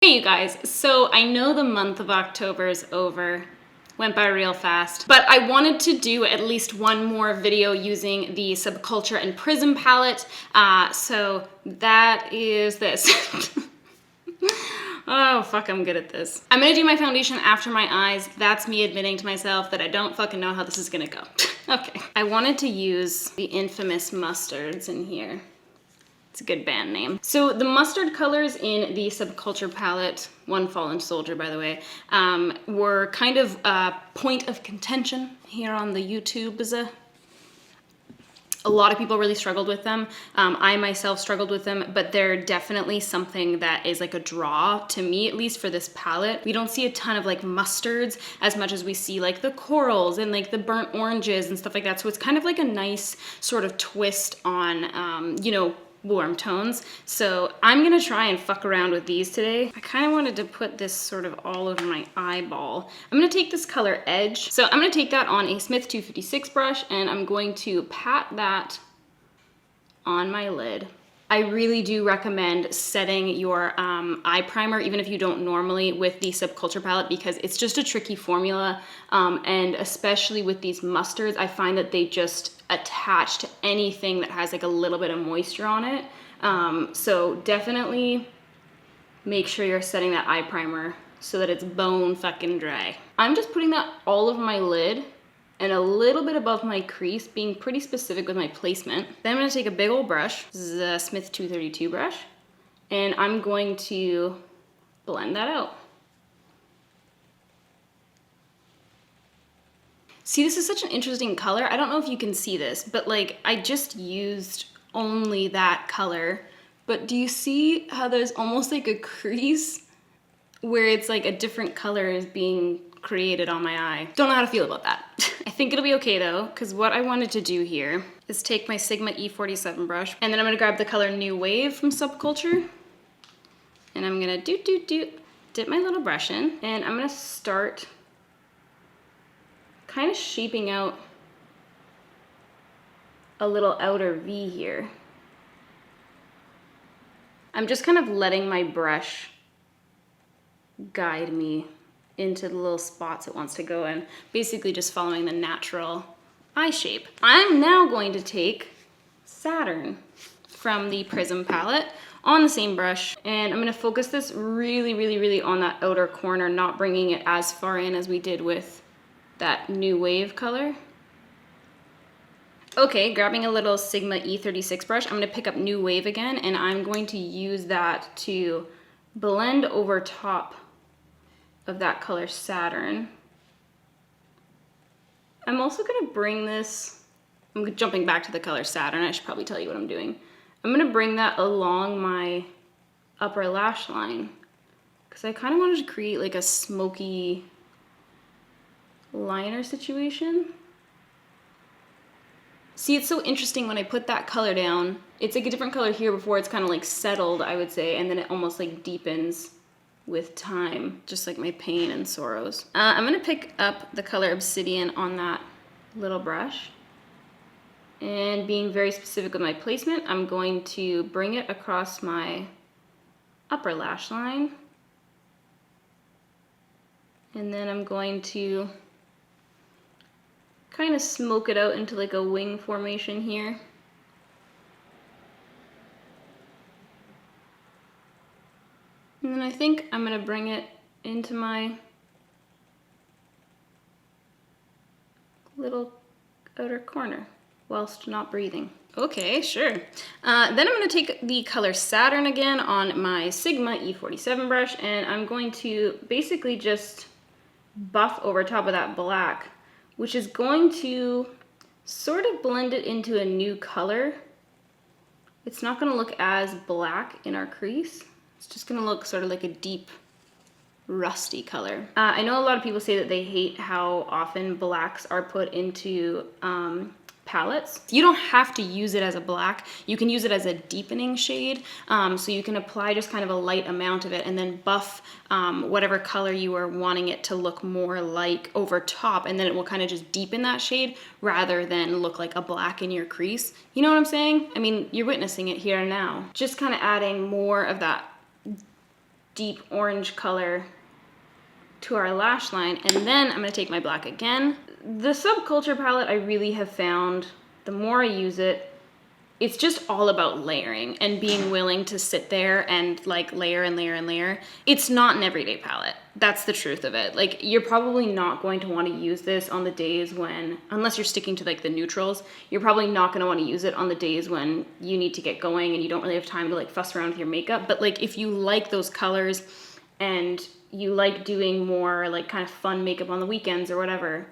Hey you guys, so I know the month of October is over, went by real fast, but I wanted to do at least one more video using the Subculture and Prism palette, so that is this. Oh, fuck, I'm good at this. I'm gonna do my foundation after my eyes. That's me admitting to myself that I don't fucking know how this is gonna go. Okay. I wanted to use the infamous mustards in here. It's a good band name. So the mustard colors in the Subculture palette, One Fallen Soldier by the way, were kind of a point of contention here on the YouTubes. A lot of people really struggled with them. I myself struggled with them, but they're definitely something that is like a draw to me, at least for this palette. We don't see a ton of like mustards as much as we see like the corals and like the burnt oranges and stuff like that. So it's kind of like a nice sort of twist on, you know, warm tones. So I'm gonna try and fuck around with these today. I kind of wanted to put this sort of all over my eyeball. I'm gonna take this color Edge. So I'm gonna take that on a Smith 256 brush and I'm going to pat that on my lid. I really do recommend setting your eye primer, even if you don't normally, with the Subculture palette, because it's just a tricky formula. And especially with these mustards, I find that they just attach to anything that has like a little bit of moisture on it. So definitely make sure you're setting that eye primer so that it's bone fucking dry. I'm just putting that all over my lid and a little bit above my crease, being pretty specific with my placement. Then I'm gonna take a big old brush, this is a Smith 232 brush, and I'm going to blend that out. See, this is such an interesting color. I don't know if you can see this, but like I just used only that color, but do you see how there's almost like a crease where it's like a different color is being created on my eye? Don't know how to feel about that. I think it'll be okay though, because what I wanted to do here is take my Sigma E47 brush, and then I'm gonna grab the color New Wave from Subculture, and I'm gonna dip my little brush in, and I'm gonna start kind of shaping out a little outer V here. I'm just kind of letting my brush guide me into the little spots it wants to go in, basically just following the natural eye shape. I'm now going to take Saturn from the Prism palette on the same brush, and I'm gonna focus this really on that outer corner, not bringing it as far in as we did with that New Wave color. Okay, grabbing a little Sigma E36 brush, I'm gonna pick up New Wave again, and I'm going to use that to blend over top of that color Saturn. I'm also gonna bring this, I'm jumping back to the color Saturn, I should probably tell you what I'm doing. I'm gonna bring that along my upper lash line, because I kind of wanted to create like a smoky liner situation. See, it's so interesting when I put that color down, it's like a different color here before it's kind of like settled, I would say, and then it almost like deepens with time, just like my pain and sorrows. I'm gonna pick up the color Obsidian on that little brush, and being very specific with my placement, I'm going to bring it across my upper lash line, and then I'm going to kind of smoke it out into like a wing formation here. And then I think I'm gonna bring it into my little outer corner whilst not breathing. Okay, sure. Then I'm gonna take the color Saturn again on my Sigma E47 brush, and I'm going to basically just buff over top of that black, which is going to sort of blend it into a new color. It's not gonna look as black in our crease. It's just gonna look sort of like a deep, rusty color. I know a lot of people say that they hate how often blacks are put into palettes. You don't have to use it as a black. You can use it as a deepening shade. So you can apply just kind of a light amount of it and then buff whatever color you are wanting it to look more like over top, and then it will kind of just deepen that shade rather than look like a black in your crease. You know what I'm saying? I mean, you're witnessing it here and now. Just kind of adding more of that deep orange color to our lash line. And then I'm gonna take my black again. The Subculture palette, I really have found, the more I use it, it's just all about layering and being willing to sit there and like layer and layer and layer. It's not an everyday palette. That's the truth of it. Like, you're probably not going to want to use this on the days when, unless you're sticking to like the neutrals, you're probably not going to want to use it on the days when you need to get going and you don't really have time to like fuss around with your makeup. But like, if you like those colors and you like doing more like kind of fun makeup on the weekends or whatever,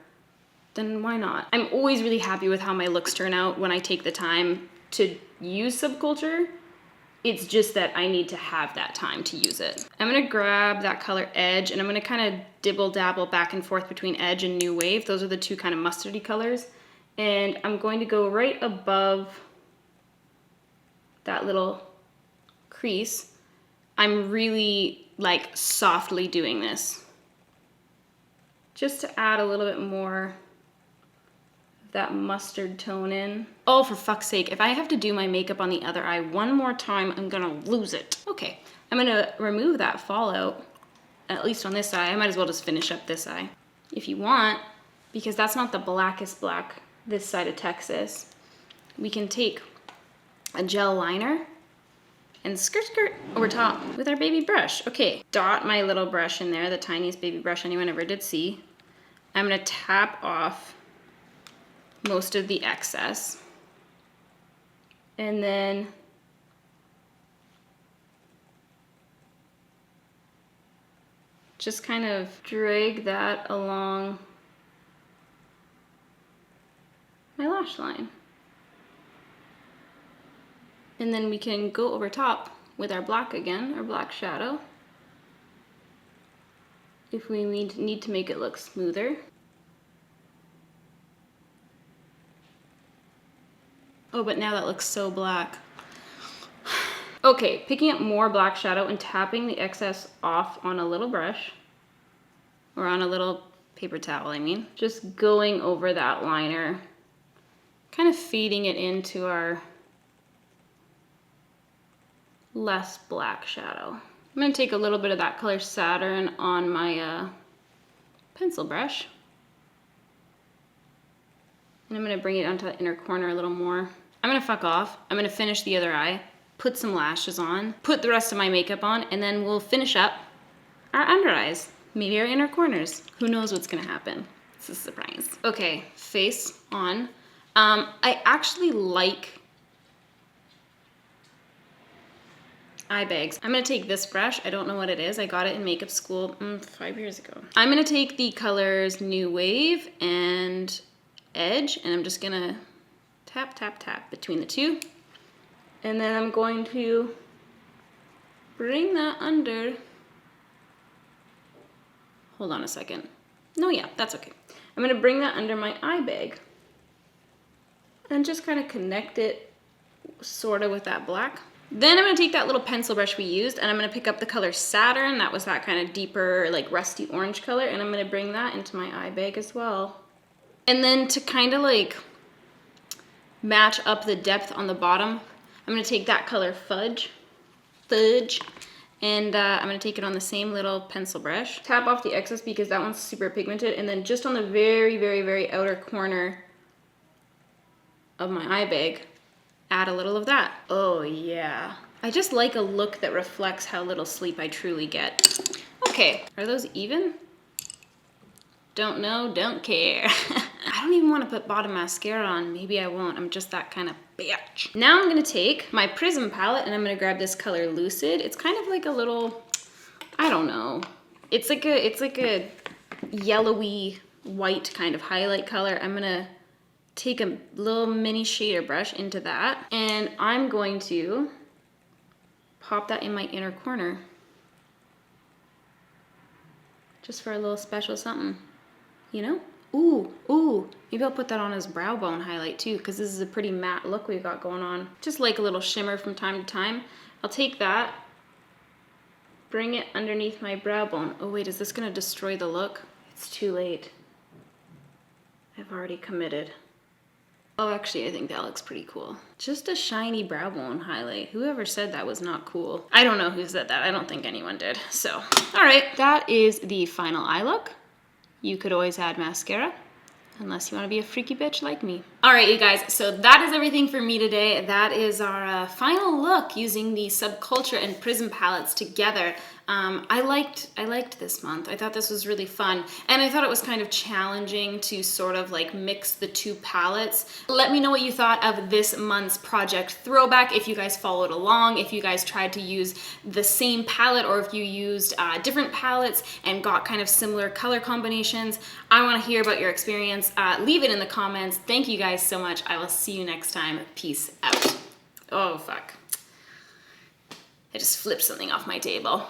then why not? I'm always really happy with how my looks turn out when I take the time to use Subculture. It's just that I need to have that time to use it. I'm gonna grab that color Edge and I'm gonna kind of dibble dabble back and forth between Edge and New Wave. Those are the two kind of mustardy colors. And I'm going to go right above that little crease. I'm really like softly doing this, just to add a little bit more that mustard tone in. Oh, for fuck's sake, if I have to do my makeup on the other eye one more time, I'm gonna lose it. Okay, I'm gonna remove that fallout, at least on this eye. I might as well just finish up this eye. If you want, because that's not the blackest black this side of Texas, we can take a gel liner and skirt over top with our baby brush. Okay, dot my little brush in there, the tiniest baby brush anyone ever did see. I'm gonna tap off most of the excess. And then just kind of drag that along my lash line. And then we can go over top with our black again, our black shadow, if we need to make it look smoother. Oh, but now that looks so black. Okay, picking up more black shadow and tapping the excess off on a little brush, or on a little paper towel, I mean. Just going over that liner, kind of feeding it into our less black shadow. I'm gonna take a little bit of that color Saturn on my pencil brush. And I'm gonna bring it onto the inner corner a little more. I'm gonna fuck off. I'm gonna finish the other eye, put some lashes on, put the rest of my makeup on, and then we'll finish up our under eyes. Maybe our inner corners. Who knows what's gonna happen? It's a surprise. Okay, face on. I actually like eye bags. I'm gonna take this brush. I don't know what it is. I got it in makeup school 5 years ago. I'm gonna take the colors New Wave and Edge, and I'm just gonna tap, tap, tap between the two. And then I'm going to bring that under. Hold on a second. No, yeah, that's okay. I'm gonna bring that under my eye bag and just kind of connect it sort of with that black. Then I'm gonna take that little pencil brush we used and I'm gonna pick up the color Saturn. That was that kind of deeper, like rusty orange color, and I'm gonna bring that into my eye bag as well. And then to kind of like match up the depth on the bottom, I'm gonna take that color Fudge, and I'm gonna take it on the same little pencil brush. Tap off the excess because that one's super pigmented, and then just on the very, very, very outer corner of my eye bag, add a little of that. Oh yeah. I just like a look that reflects how little sleep I truly get. Okay, are those even? Don't know, don't care. I don't even want to put bottom mascara on. Maybe I won't. I'm just that kind of bitch. Now I'm gonna take my Prism palette and I'm gonna grab this color Lucid. It's kind of like a little, I don't know. It's like a yellowy white kind of highlight color. I'm gonna take a little mini shader brush into that and I'm going to pop that in my inner corner. Just for a little special something. You know? Ooh, maybe I'll put that on as brow bone highlight too, because this is a pretty matte look we've got going on. Just like a little shimmer from time to time. I'll take that, bring it underneath my brow bone. Oh wait, is this gonna destroy the look? It's too late. I've already committed. Oh, actually, I think that looks pretty cool. Just a shiny brow bone highlight. Whoever said that was not cool? I don't know who said that. I don't think anyone did. So, all right, that is the final eye look. You could always add mascara, unless you want to be a freaky bitch like me. All right, you guys, so that is everything for me today. That is our final look using the Subculture and Prism palettes together. I liked this month. I thought this was really fun, and I thought it was kind of challenging to sort of like mix the two palettes. Let me know what you thought of this month's project throwback, if you guys followed along, if you guys tried to use the same palette, or if you used different palettes and got kind of similar color combinations. I want to hear about your experience. Leave it in the comments. Thank you guys so much. I will see you next time. Peace out. Oh, fuck. I just flipped something off my table.